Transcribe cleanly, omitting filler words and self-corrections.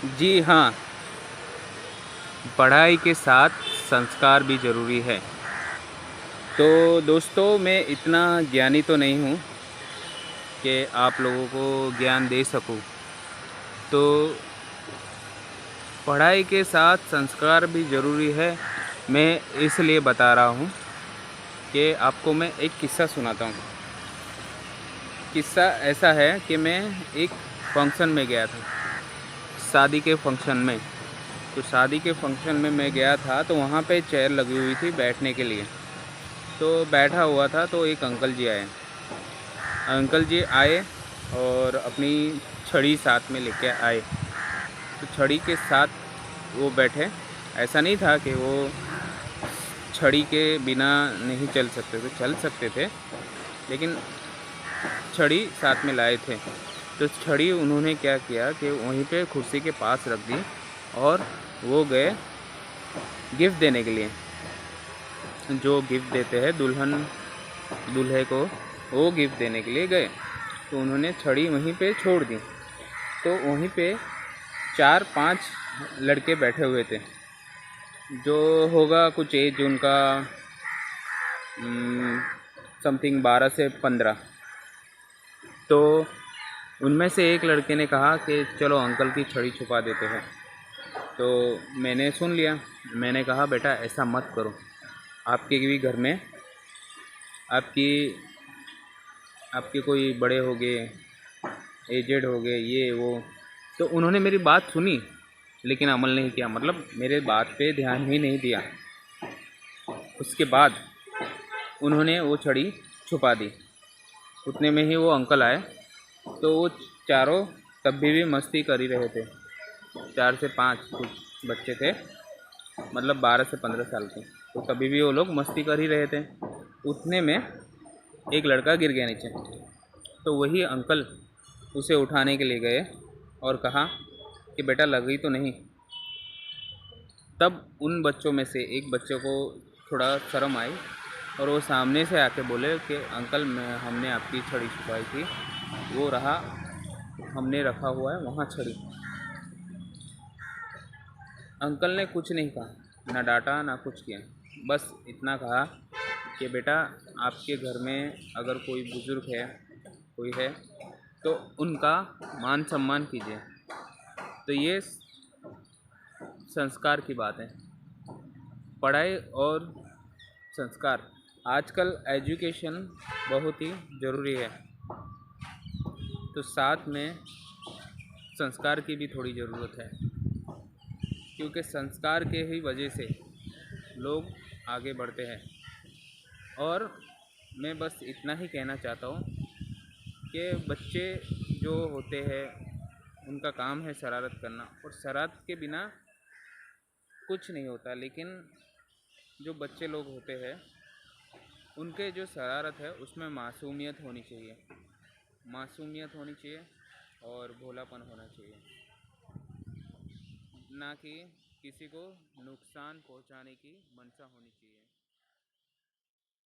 जी हाँ, पढ़ाई के साथ संस्कार भी ज़रूरी है। तो दोस्तों, मैं इतना ज्ञानी तो नहीं हूँ कि आप लोगों को ज्ञान दे सकूँ। तो पढ़ाई के साथ संस्कार भी ज़रूरी है, मैं इसलिए बता रहा हूँ कि आपको मैं एक किस्सा सुनाता हूँ। किस्सा ऐसा है कि मैं एक फ़ंक्शन में गया था, शादी के फ़ंक्शन में। तो शादी के फ़ंक्शन में मैं गया था, तो वहाँ पे चेयर लगी हुई थी बैठने के लिए। तो बैठा हुआ था, तो एक अंकल जी आए। अंकल जी आए और अपनी छड़ी साथ में लेके आए। तो छड़ी के साथ वो बैठे। ऐसा नहीं था कि वो छड़ी के बिना नहीं चल सकते थे, चल सकते थे, लेकिन छड़ी साथ में लाए थे। तो छड़ी उन्होंने क्या किया कि वहीं पे कुर्सी के पास रख दी और वो गए गिफ्ट देने के लिए। जो गिफ्ट देते हैं दुल्हन दूल्हे को, वो गिफ्ट देने के लिए गए। तो उन्होंने छड़ी वहीं पे छोड़ दी। तो वहीं पे 4-5 लड़के बैठे हुए थे, जो होगा कुछ एज उनका समथिंग 12 से 15। तो उनमें से एक लड़के ने कहा कि चलो अंकल की छड़ी छुपा देते हैं। तो मैंने सुन लिया। मैंने कहा बेटा ऐसा मत करो, आपके भी घर में आपकी आपके कोई बड़े हो गए, एजेड हो गए, ये वो। तो उन्होंने मेरी बात सुनी, लेकिन अमल नहीं किया, मतलब मेरे बात पे ध्यान ही नहीं दिया। उसके बाद उन्होंने वो छड़ी छुपा दी। उतने में ही वो अंकल आए। तो वो चारों तब भी मस्ती कर ही रहे थे। 4 से 5 कुछ बच्चे थे, मतलब 12 से 15 साल के। तो तभी भी वो लोग मस्ती कर ही रहे थे। उतने में एक लड़का गिर गया नीचे। तो वही अंकल उसे उठाने के लिए गए और कहा कि बेटा लगी तो नहीं। तब उन बच्चों में से एक बच्चे को थोड़ा शर्म आई और वो सामने से आके बोले कि अंकल मैं हमने आपकी छड़ी छुपाई थी, वो रहा, हमने रखा हुआ है वहाँ छड़ी। अंकल ने कुछ नहीं कहा, ना डांटा ना कुछ किया। बस इतना कहा कि बेटा आपके घर में अगर कोई बुज़ुर्ग है, कोई है, तो उनका मान सम्मान कीजिए। तो ये संस्कार की बात है। पढ़ाई और संस्कार, आजकल एजुकेशन बहुत ही ज़रूरी है, तो साथ में संस्कार की भी थोड़ी ज़रूरत है, क्योंकि संस्कार के ही वजह से लोग आगे बढ़ते हैं। और मैं बस इतना ही कहना चाहता हूँ कि बच्चे जो होते हैं उनका काम है शरारत करना, और शरारत के बिना कुछ नहीं होता। लेकिन जो बच्चे लोग होते हैं उनके जो शरारत है उसमें मासूमियत होनी चाहिए, मासूमियत होनी चाहिए और भोलापन होना चाहिए, ना कि किसी को नुकसान पहुंचाने की मंशा होनी चाहिए।